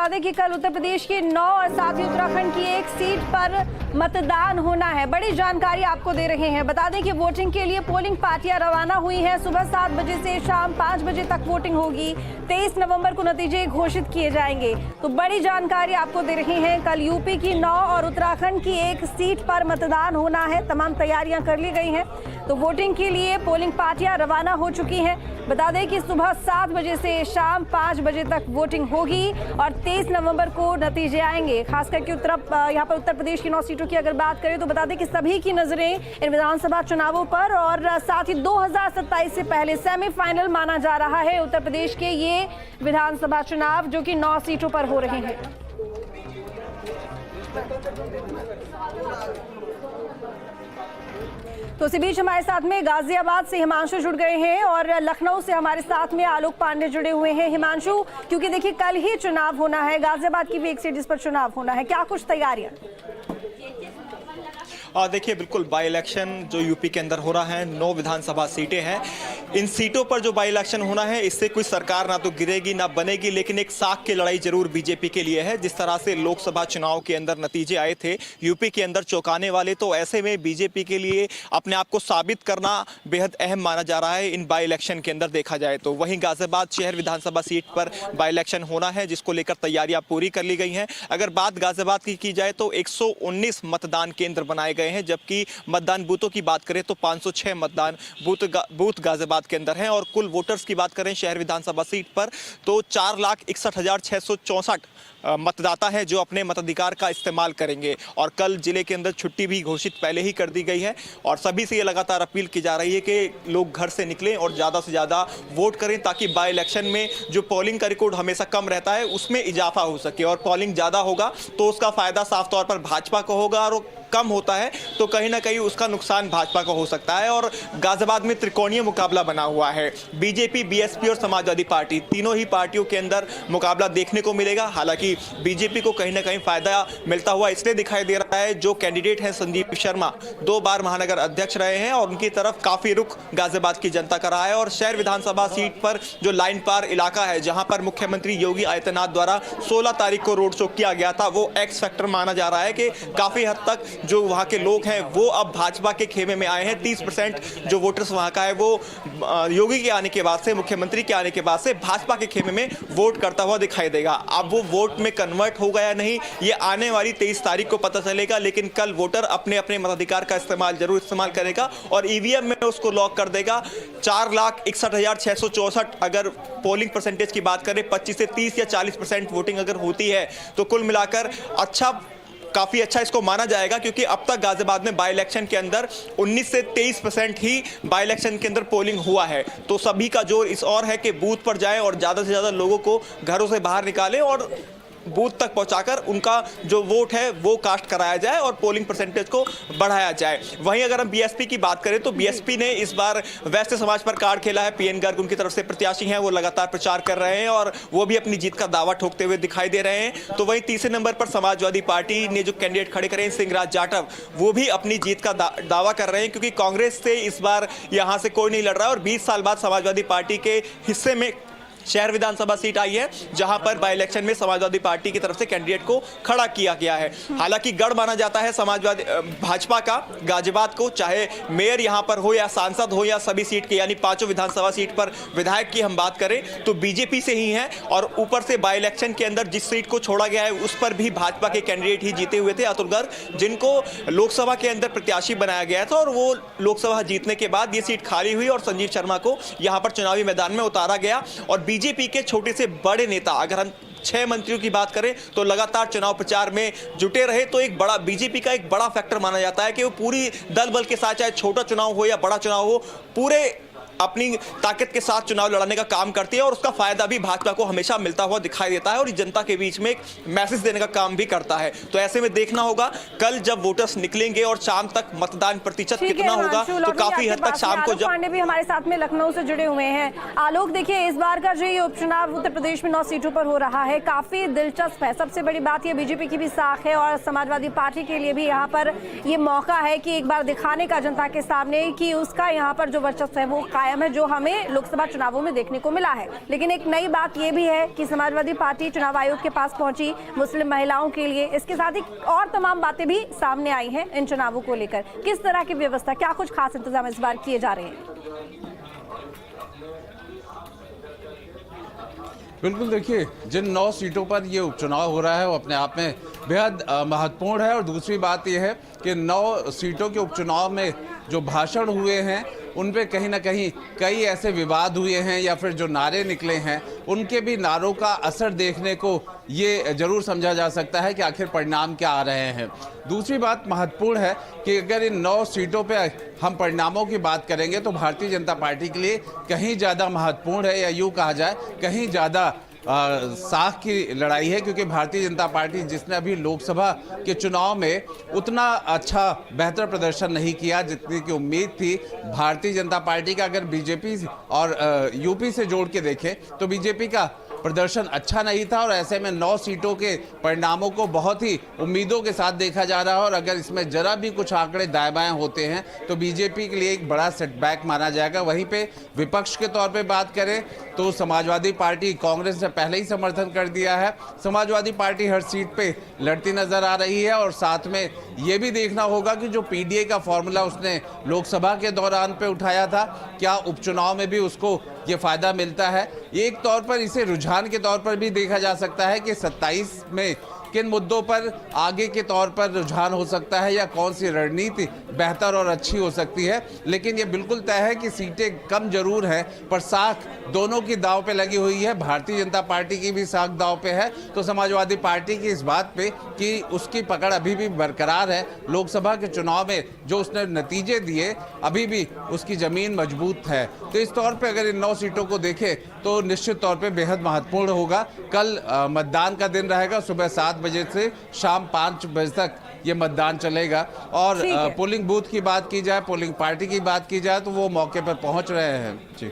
बता दें कि कल उत्तर प्रदेश की 9 और साथ ही उत्तराखंड की एक सीट पर मतदान होना है। बड़ी जानकारी आपको दे रहे हैं। बता दें कि वोटिंग के लिए पोलिंग पार्टियां रवाना हुई हैं। सुबह 7 बजे से शाम 5 बजे तक वोटिंग होगी। 23 नवंबर को नतीजे घोषित किए जाएंगे। तो बड़ी जानकारी आपको दे रहे हैं। कल यूपी की 9 और उत्तराखंड की एक सीट पर मतदान होना है। तमाम तैयारियां कर ली गई हैं। तो वोटिंग के लिए पोलिंग पार्टियां रवाना हो चुकी हैं। बता दें कि सुबह 7 बजे से शाम 5 बजे तक वोटिंग होगी और 23 नवंबर को नतीजे आएंगे। खास करके यहाँ पर उत्तर प्रदेश की 9 सीटों की अगर बात करें तो बता दें कि सभी की नजरें इन विधानसभा चुनावों पर और साथ ही 2027 से पहले सेमीफाइनल माना जा रहा है उत्तर प्रदेश के ये विधानसभा चुनाव, जो कि 9 सीटों पर हो रहे हैं। तो इसी बीच हमारे साथ में गाजियाबाद से हिमांशु जुड़ गए हैं और लखनऊ से हमारे साथ में आलोक पांडे जुड़े हुए हैं। हिमांशु, क्योंकि देखिए कल ही चुनाव होना है, गाजियाबाद की भी एक सीट जिस पर चुनाव होना है, क्या कुछ तैयारियां? देखिए, बिल्कुल बाई इलेक्शन जो यूपी के अंदर हो रहा है, 9 विधानसभा सीटें हैं। इन सीटों पर जो बाई इलेक्शन होना है, इससे कोई सरकार ना तो गिरेगी ना बनेगी, लेकिन एक साख की लड़ाई जरूर बीजेपी के लिए है। जिस तरह से लोकसभा चुनाव के अंदर नतीजे आए थे यूपी के अंदर चौंकाने वाले, तो ऐसे में बीजेपी के लिए अपने आप को साबित करना बेहद अहम माना जा रहा है इन बाई इलेक्शन के अंदर देखा जाए तो। वहीं गाजियाबाद शहर विधानसभा सीट पर बाई इलेक्शन होना है, जिसको लेकर तैयारियां पूरी कर ली गई हैं। अगर बात गाजियाबाद की जाए तो 119 मतदान केंद्र बनाए गए हैं, जबकि मतदान बूथों की बात करें तो 506 मतदान बूथ गाजियाबाद के अंदर हैं। और कुल वोटर्स की बात करें शहर विधानसभा सीट पर तो 4,61,664 मतदाता हैं जो अपने मताधिकार का इस्तेमाल करेंगे। और कल जिले के अंदर छुट्टी भी घोषित पहले ही कर दी गई है और सभी से ये लगातार अपील की जा रही है कि लोग घर से निकलें और ज़्यादा से ज़्यादा वोट करें, ताकि बाई इलेक्शन में जो पोलिंग का रिकॉर्ड हमेशा कम रहता है उसमें इजाफा हो सके। और पोलिंग ज़्यादा होगा तो उसका फायदा साफ तौर पर भाजपा को होगा, और कम होता है तो कहीं ना कहीं उसका नुकसान भाजपा को हो सकता है। और गाजियाबाद में त्रिकोणीय मुकाबला बना हुआ है। बीजेपी, बीएसपी और समाजवादी पार्टी, तीनों ही पार्टियों के अंदर मुकाबला देखने को मिलेगा। हालांकि बीजेपी को कहीं ना कहीं फायदा मिलता हुआ इसलिए दिखाई दे रहा है, जो कैंडिडेट हैं संदीप शर्मा 2 बार महानगर अध्यक्ष रहे हैं और उनकी तरफ काफी रुख गाजियाबाद की जनता का रहा है। और शहर विधानसभा सीट पर जो लाइन पार इलाका है, जहां पर मुख्यमंत्री योगी आदित्यनाथ द्वारा 16 तारीख को रोड शो किया गया था, वो एक्स फैक्टर माना जा रहा है कि काफी हद तक जो वहां के लोग हैं वो अब भाजपा के खेमे में आए हैं। 30% जो वोटर्स वहां का है वो योगी के आने के बाद से, मुख्यमंत्री के आने के बाद से भाजपा के खेमे में वोट करता हुआ दिखाई देगा। अब वो वोट में कन्वर्ट होगा या नहीं, ये आने वाली 23 तारीख को पता चलेगा। लेकिन कल वोटर अपने अपने मताधिकार का जरूर इस्तेमाल करेगा और ईवीएम में उसको लॉक कर देगा। 4,61,664 अगर पोलिंग परसेंटेज की बात करें, 25 से 30 या 40% वोटिंग अगर होती है तो कुल मिलाकर काफी अच्छा इसको माना जाएगा, क्योंकि अब तक गाजियाबाद में बाई इलेक्शन के अंदर 19 से 23% ही बाई इलेक्शन के अंदर पोलिंग हुआ है। तो सभी का जोर इस और है कि बूथ पर जाएं और ज्यादा से ज्यादा लोगों को घरों से बाहर निकालें और बूथ तक पहुंचाकर उनका जो वोट है वो कास्ट कराया जाए और पोलिंग परसेंटेज को बढ़ाया जाए। वहीं अगर हम बीएसपी की बात करें तो बीएसपी ने इस बार वैश्य समाज पर कार्ड खेला है। पीएन गर्ग उनकी तरफ से प्रत्याशी हैं, वो लगातार प्रचार कर रहे हैं और वो भी अपनी जीत का दावा ठोकते हुए दिखाई दे रहे हैं। तो वहीं तीसरे नंबर पर समाजवादी पार्टी ने जो कैंडिडेट खड़े करे हैं सिंहराज जाटव, वो भी अपनी जीत का दावा कर रहे हैं, क्योंकि कांग्रेस से इस बार यहां से कोई नहीं लड़ रहा है और 20 साल बाद समाजवादी पार्टी के हिस्से में शहर विधानसभा सीट आई है, जहां पर बाई इलेक्शन में समाजवादी पार्टी की तरफ से कैंडिडेट को खड़ा किया गया है। हालांकि गढ़ माना जाता है समाजवादी भाजपा का गाजियाबाद को, चाहे मेयर यहां पर हो या सांसद हो या सभी सीट के यानी 5 विधानसभा सीट पर विधायक की हम बात करें तो बीजेपी से ही है। और ऊपर से बाई इलेक्शन के अंदर जिस सीट को छोड़ा गया है उस पर भी भाजपा के कैंडिडेट ही जीते हुए थे, अतुल गर्ग, जिनको लोकसभा के अंदर प्रत्याशी बनाया गया था और वो लोकसभा जीतने के बाद ये सीट खाली हुई और संजीव शर्मा को यहां पर चुनावी मैदान में उतारा गया। और बीजेपी के छोटे से बड़े नेता, अगर हम 6 मंत्रियों की बात करें तो लगातार चुनाव प्रचार में जुटे रहे, तो एक बड़ा बीजेपी का एक बड़ा फैक्टर माना जाता है कि वो पूरी दल बल के साथ, चाहे छोटा चुनाव हो या बड़ा चुनाव हो, पूरे अपनी ताकत के साथ चुनाव लड़ने का काम करती है और उसका फायदा भी भाजपा को हमेशा मिलता हुआ दिखाई देता है और जनता के बीच में एक मैसेज देने का काम भी करता है। तो ऐसे में देखना होगा कल जब वोटर्स निकलेंगे और शाम तक मतदान प्रतिशत कितना होगा, तो काफी हद तक शाम को। जब पांडे भी हमारे साथ में लखनऊ से जुड़े हुए हैं। आलोक, देखिए इस बार का जो ये उपचुनाव उत्तर प्रदेश में 9 सीटों पर हो रहा है, काफी दिलचस्प है। सबसे बड़ी बात ये बीजेपी की भी साख है और समाजवादी पार्टी के लिए भी यहाँ पर ये मौका है कि एक बार दिखाने का जनता के सामने कि उसका यहाँ पर जो वर्चस्व है वो कायम है जो हमें लोकसभा चुनावों में देखने को मिला है। लेकिन एक नई बात यह भी है कि समाजवादी पार्टी चुनाव आयोग के पास पहुंची मुस्लिम महिलाओं के लिए, इसके साथ ही और तमाम बातें भी सामने आई हैं इन चुनावों को लेकर। किस तरह की व्यवस्था, क्या कुछ खास इंतजाम इस बार किए जा रहे हैं? बिल्कुल, देखिए, जिन 9 सीटों पर ये उपचुनाव हो रहा है वो अपने आप में बेहद महत्वपूर्ण है। और दूसरी बात यह है कि 9 सीटों के उपचुनाव में जो भाषण हुए हैं उन पे कहीं ना कहीं कई ऐसे विवाद हुए हैं या फिर जो नारे निकले हैं उनके भी नारों का असर देखने को ये जरूर समझा जा सकता है कि आखिर परिणाम क्या आ रहे हैं। दूसरी बात महत्वपूर्ण है कि अगर इन 9 सीटों पे हम परिणामों की बात करेंगे तो भारतीय जनता पार्टी के लिए कहीं ज़्यादा महत्वपूर्ण है, या यूँ कहा जाए कहीं ज़्यादा साख की लड़ाई है, क्योंकि भारतीय जनता पार्टी जिसने अभी लोकसभा के चुनाव में उतना अच्छा बेहतर प्रदर्शन नहीं किया जितनी की उम्मीद थी। भारतीय जनता पार्टी का अगर बीजेपी और यूपी से जोड़ के देखें तो बीजेपी का प्रदर्शन अच्छा नहीं था, और ऐसे में 9 सीटों के परिणामों को बहुत ही उम्मीदों के साथ देखा जा रहा है। और अगर इसमें जरा भी कुछ आंकड़े दाएं बाएं होते हैं तो बीजेपी के लिए एक बड़ा सेटबैक माना जाएगा। वहीं पे विपक्ष के तौर पे बात करें तो समाजवादी पार्टी कांग्रेस ने पहले ही समर्थन कर दिया है। समाजवादी पार्टी हर सीट पे लड़ती नजर आ रही है, और साथ में ये भी देखना होगा कि जो पीडीए का फॉर्मूला उसने लोकसभा के दौरान पे उठाया था, क्या उपचुनाव में भी उसको ये फायदा मिलता है। एक तौर पर इसे रुझान के तौर पर भी देखा जा सकता है कि 27 में किन मुद्दों पर आगे के तौर पर रुझान हो सकता है या कौन सी रणनीति बेहतर और अच्छी हो सकती है। लेकिन ये बिल्कुल तय है कि सीटें कम जरूर हैं पर साख दोनों की दांव पे लगी हुई है। भारतीय जनता पार्टी की भी साख दांव पे है तो समाजवादी पार्टी की इस बात पे कि उसकी पकड़ अभी भी बरकरार है। लोकसभा के चुनाव में जो उसने नतीजे दिए अभी भी उसकी जमीन मजबूत है। तो इस तौर पे अगर इन 9 सीटों को देखें तो निश्चित तौर पे बेहद महत्वपूर्ण होगा। कल मतदान का दिन रहेगा, सुबह 7 बजे से शाम 5 बजे तक ये मतदान चलेगा। और पोलिंग बूथ की बात की जाए, पोलिंग पार्टी की बात की जाए तो वो मौके पर पहुंच रहे हैं। जी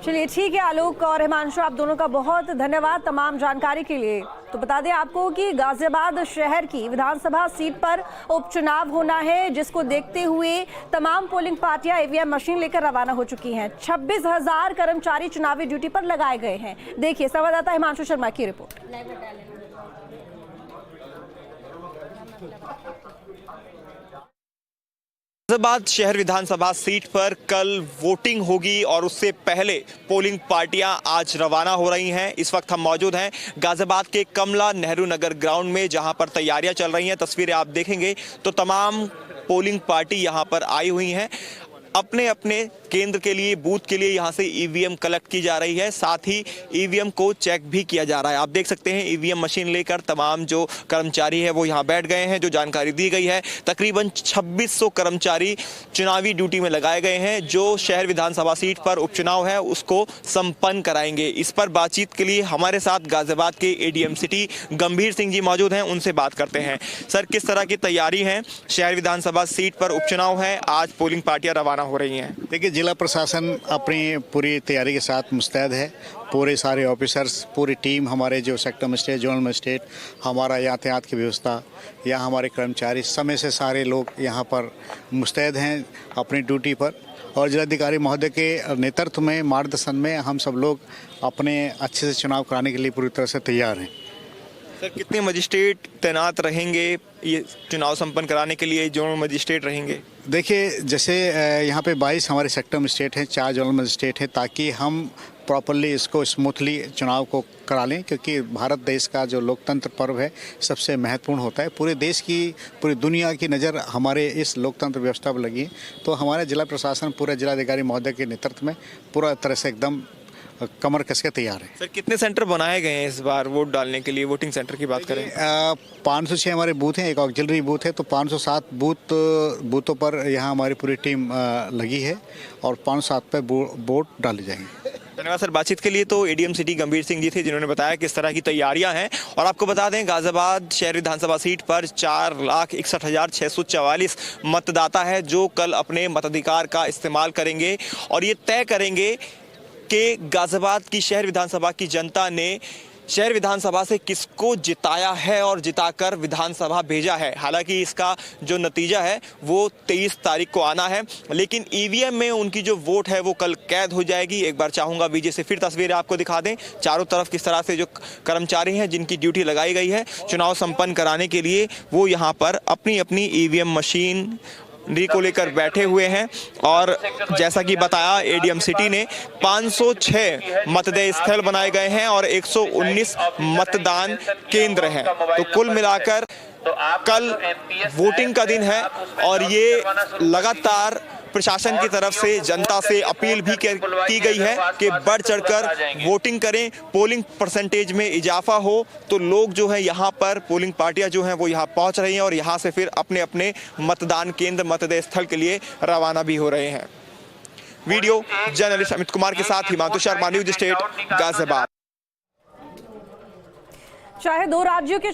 चलिए ठीक है, आलोक और हिमांशु आप दोनों का बहुत धन्यवाद तमाम जानकारी के लिए। तो बता दें आपको कि गाजियाबाद शहर की विधानसभा सीट पर उपचुनाव होना है, जिसको देखते हुए तमाम पोलिंग पार्टियां ईवीएम मशीन लेकर रवाना हो चुकी हैं। 26,000 कर्मचारी चुनावी ड्यूटी पर लगाए गए हैं। देखिए संवाददाता हिमांशु शर्मा की रिपोर्ट। गाजियाबाद शहर विधानसभा सीट पर कल वोटिंग होगी और उससे पहले पोलिंग पार्टियां आज रवाना हो रही हैं। इस वक्त हम मौजूद हैं गाजियाबाद के कमला नेहरू नगर ग्राउंड में, जहां पर तैयारियां चल रही हैं। तस्वीरें आप देखेंगे तो तमाम पोलिंग पार्टी यहां पर आई हुई हैं। अपने अपने केंद्र के लिए, बूथ के लिए यहां से ईवीएम कलेक्ट की जा रही है, साथ ही ईवीएम को चेक भी किया जा रहा है। आप देख सकते हैं ईवीएम मशीन लेकर तमाम जो कर्मचारी है वो यहां बैठ गए हैं। जो जानकारी दी गई है तकरीबन 2600 कर्मचारी चुनावी ड्यूटी में लगाए गए हैं, जो शहर विधानसभा सीट पर उपचुनाव है उसको संपन्न कराएंगे। इस पर बातचीत के लिए हमारे साथ गाजियाबाद के एडीएम सिटी गंभीर सिंह जी मौजूद हैं, उनसे बात करते हैं। सर, किस तरह की तैयारी है? शहर विधानसभा सीट पर उपचुनाव है, आज पोलिंग पार्टियां रवाना हो रही हैं। देखिए, जिला प्रशासन अपनी पूरी तैयारी के साथ मुस्तैद है। पूरे सारे ऑफिसर्स, पूरी टीम, हमारे जो सेक्टर मजिस्ट्रेट, जोनल मजिस्ट्रेट, हमारा यातायात की व्यवस्था, या हमारे कर्मचारी, समय से सारे लोग यहाँ पर मुस्तैद हैं अपनी ड्यूटी पर। और जिलाधिकारी महोदय के नेतृत्व में, मार्गदर्शन में हम सब लोग अपने अच्छे से चुनाव कराने के लिए पूरी तरह से तैयार हैं। सर, कितने मजिस्ट्रेट तैनात रहेंगे ये चुनाव संपन्न कराने के लिए? जोनल मजिस्ट्रेट रहेंगे? देखिए, जैसे यहाँ पे 22 हमारे सेक्टर मजिस्ट्रेट हैं, 4 जोनल मजिस्ट्रेट हैं, ताकि हम प्रॉपरली इसको स्मूथली चुनाव को करा लें। क्योंकि भारत देश का जो लोकतंत्र पर्व है सबसे महत्वपूर्ण होता है। पूरे देश की, पूरी दुनिया की नज़र हमारे इस लोकतंत्र व्यवस्था पर लगी है। तो हमारे जिला प्रशासन पूरे जिलाधिकारी महोदय के नेतृत्व में पूरा तरह से एकदम कमर कस के तैयार है। सर, कितने सेंटर बनाए गए हैं इस बार वोट डालने के लिए? वोटिंग सेंटर की बात करें, 506 हमारे बूथ हैं, एक ऑक्सिलरी बूथ है, तो 507 बूथों पर यहाँ हमारी पूरी टीम लगी है और 507 पे वोट डाले जाएंगे। धन्यवाद सर। बातचीत के लिए तो एडीएम सिटी गंभीर सिंह जी थे, जिन्होंने बताया किस तरह की तैयारियां हैं। और आपको बता दें, गाजियाबाद शहर विधानसभा सीट पर 4,61,644 मतदाता है जो कल अपने मताधिकार का इस्तेमाल करेंगे और ये तय करेंगे कि गाजियाबाद की शहर विधानसभा की जनता ने शहर विधानसभा से किसको जिताया है और जिताकर विधानसभा भेजा है। हालांकि इसका जो नतीजा है वो 23 तारीख को आना है, लेकिन ईवीएम में उनकी जो वोट है वो कल कैद हो जाएगी। एक बार चाहूंगा विजय से फिर तस्वीरें आपको दिखा दें। चारों तरफ किस तरह से जो कर्मचारी हैं जिनकी ड्यूटी लगाई गई है चुनाव संपन्न कराने के लिए, वो यहाँ पर अपनी अपनी ईवीएम मशीन को लेकर बैठे हुए हैं। और जैसा कि बताया, एडीएम सिटी ने 506 मतदेय स्थल बनाए गए हैं और 119 मतदान केंद्र हैं। तो कुल मिलाकर कल वोटिंग का दिन है और ये लगातार प्रशासन की तरफ से जनता से अपील भी की गई है कि बढ़ चढ़कर वोटिंग करें। पोलिंग परसेंटेज में इजाफा हो तो लोग जो है यहाँ पर, पोलिंग पार्टियां जो हैं वो यहाँ पहुंच रही हैं और यहाँ से फिर अपने अपने मतदान केंद्र, मतदेय स्थल के लिए रवाना भी हो रहे हैं। वीडियो जर्नलिस्ट अमित कुमार के साथ हिमांशु शर्मा, न्यूज स्टेट, गाजियाबाद। चाहे दो राज्यों के